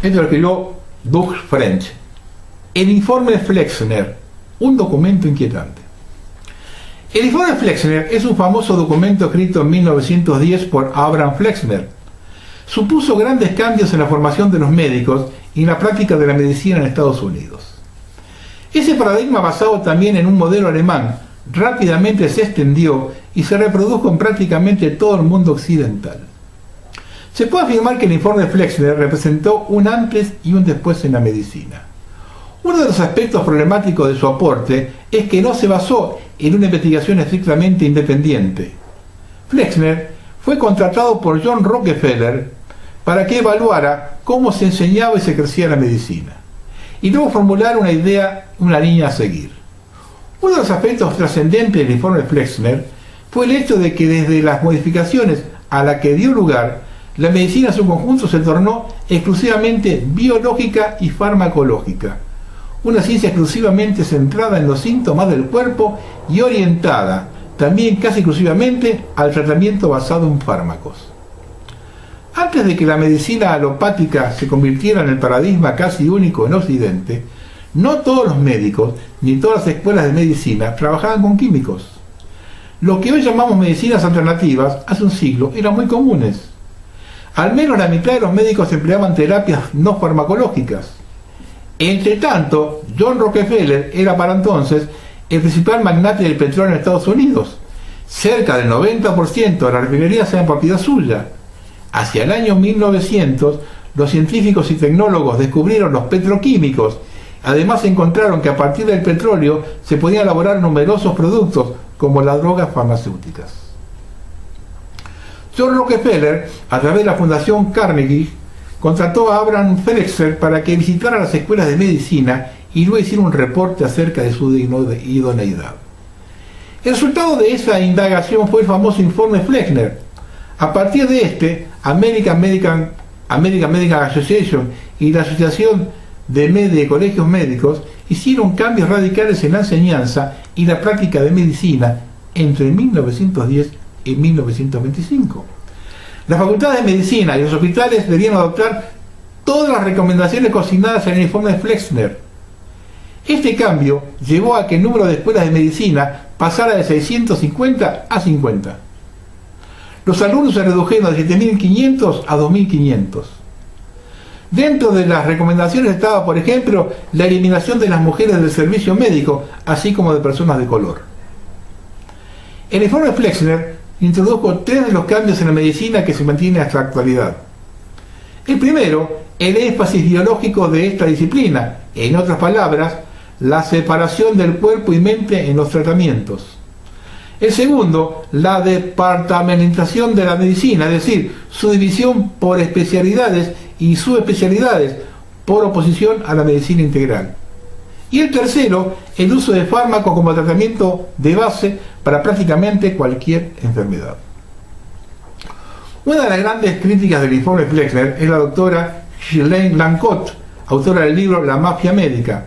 Esto lo escribió Doug French. El informe Flexner, un documento inquietante. El informe Flexner es un famoso documento escrito en 1910 por Abraham Flexner. Supuso grandes cambios en la formación de los médicos y en la práctica de la medicina en Estados Unidos. Ese paradigma, basado también en un modelo alemán, rápidamente se extendió y se reprodujo en prácticamente todo el mundo occidental. Se puede afirmar que el informe Flexner representó un antes y un después en la medicina. Uno de los aspectos problemáticos de su aporte es que no se basó en una investigación estrictamente independiente. Flexner fue contratado por John Rockefeller para que evaluara cómo se enseñaba y se crecía la medicina, y luego formular una idea, una línea a seguir. Uno de los aspectos trascendentes del informe Flexner fue el hecho de que desde las modificaciones a las que dio lugar, la medicina en su conjunto se tornó exclusivamente biológica y farmacológica, una ciencia exclusivamente centrada en los síntomas del cuerpo y orientada también casi exclusivamente al tratamiento basado en fármacos. Antes de que la medicina alopática se convirtiera en el paradigma casi único en Occidente, no todos los médicos ni todas las escuelas de medicina trabajaban con químicos. Lo que hoy llamamos medicinas alternativas hace un siglo eran muy comunes. Al menos la mitad de los médicos empleaban terapias no farmacológicas. Entre tanto, John Rockefeller era para entonces el principal magnate del petróleo en Estados Unidos. Cerca del 90% de las refinerías eran propiedad suya. Hacia el año 1900, los científicos y tecnólogos descubrieron los petroquímicos. Además encontraron que a partir del petróleo se podían elaborar numerosos productos, como las drogas farmacéuticas. John Rockefeller, a través de la Fundación Carnegie, contrató a Abraham Flexner para que visitara las escuelas de medicina y luego hiciera un reporte acerca de su idoneidad. El resultado de esa indagación fue el famoso informe Flexner. A partir de este, American Medical Association y la Asociación de Colegios Médicos hicieron cambios radicales en la enseñanza y la práctica de medicina entre 1910 y 1925. Las facultades de medicina y los hospitales debían adoptar todas las recomendaciones consignadas en el informe Flexner. Este cambio llevó a que el número de escuelas de medicina pasara de 650 a 50. Los alumnos se redujeron de 7.500 a 2.500. Dentro de las recomendaciones estaba, por ejemplo, la eliminación de las mujeres del servicio médico, así como de personas de color. El informe Flexner introdujo 3 de los cambios en la medicina que se mantienen hasta la actualidad. El primero, el énfasis biológico de esta disciplina, en otras palabras, la separación del cuerpo y mente en los tratamientos. El segundo, la departamentización de la medicina, es decir, su división por especialidades y subespecialidades, por oposición a la medicina integral. Y el tercero, el uso de fármacos como tratamiento de base para prácticamente cualquier enfermedad. Una de las grandes críticas del informe Flexner es la doctora Ghislaine Lancot, autora del libro La mafia médica.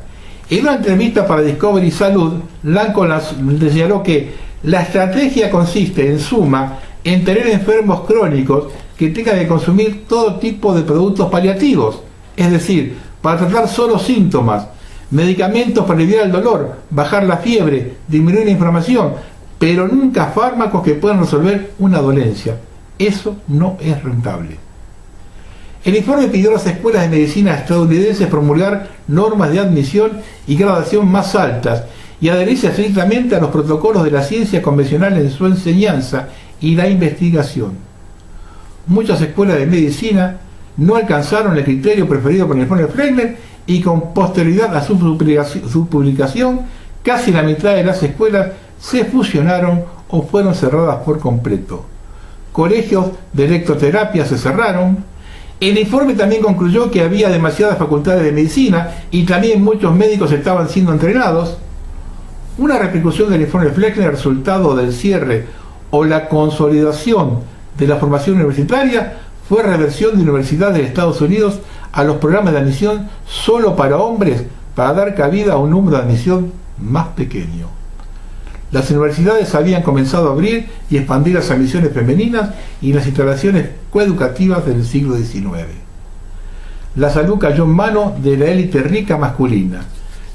En una entrevista para Discovery Salud, Lancot le señaló que la estrategia consiste, en suma, en tener enfermos crónicos que tengan que consumir todo tipo de productos paliativos, es decir, para tratar solo síntomas, medicamentos para aliviar el dolor, bajar la fiebre, disminuir la inflamación, pero nunca fármacos que puedan resolver una dolencia. Eso no es rentable. El informe pidió a las escuelas de medicina estadounidenses promulgar normas de admisión y graduación más altas y adherirse estrictamente a los protocolos de la ciencia convencional en su enseñanza y la investigación. Muchas escuelas de medicina no alcanzaron el criterio preferido por el informe Flexner y con posterioridad a su publicación, casi la mitad de las escuelas se fusionaron o fueron cerradas por completo. Colegios de electroterapia se cerraron. El informe también concluyó que había demasiadas facultades de medicina y también muchos médicos estaban siendo entrenados. Una repercusión del informe Flexner, resultado del cierre o la consolidación de la formación universitaria, fue reversión de universidades de Estados Unidos a los programas de admisión solo para hombres, para dar cabida a un número de admisión más pequeño. Las universidades habían comenzado a abrir y expandir las admisiones femeninas y las instalaciones coeducativas del siglo XIX. la salud cayó en manos de la élite rica masculina.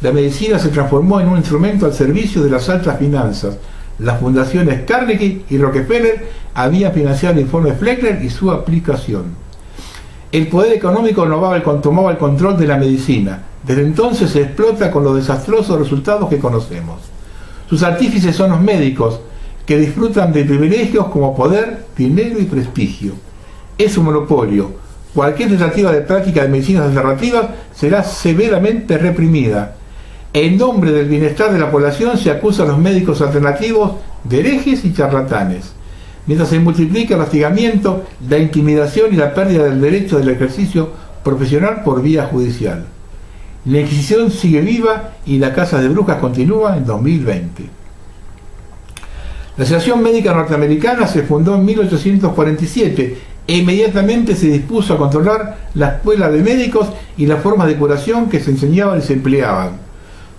La medicina se transformó en un instrumento al servicio de las altas finanzas. Las fundaciones Carnegie y Rockefeller habían financiado el informe Flexner y su aplicación. El poder económico tomaba el control de la medicina. Desde entonces se explota con los desastrosos resultados que conocemos. Sus artífices son los médicos, que disfrutan de privilegios como poder, dinero y prestigio. Es un monopolio. Cualquier tentativa de práctica de medicinas alternativas será severamente reprimida. En nombre del bienestar de la población se acusa a los médicos alternativos de herejes y charlatanes, mientras se multiplica el hostigamiento, la intimidación y la pérdida del derecho del ejercicio profesional por vía judicial. La Inquisición sigue viva y la Casa de Brujas continúa en 2020. La Asociación Médica Norteamericana se fundó en 1847 e inmediatamente se dispuso a controlar la escuela de médicos y las formas de curación que se enseñaban y se empleaban.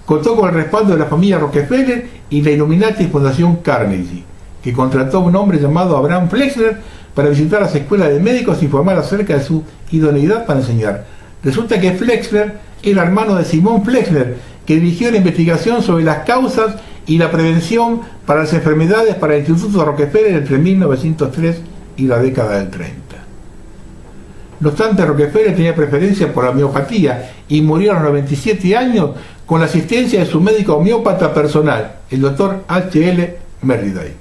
Contó con el respaldo de la familia Rockefeller y la Illuminati Fundación Carnegie, que contrató a un hombre llamado Abraham Flexner para visitar las escuelas de médicos e informar acerca de su idoneidad para enseñar. Resulta que Flexner era hermano de Simón Flexner, que dirigió la investigación sobre las causas y la prevención para las enfermedades para el Instituto Rockefeller entre 1903 y la década del 30. No obstante, Rockefeller tenía preferencia por la homeopatía y murió a los 97 años con la asistencia de su médico homeópata personal, el Dr. H.L. Merriday.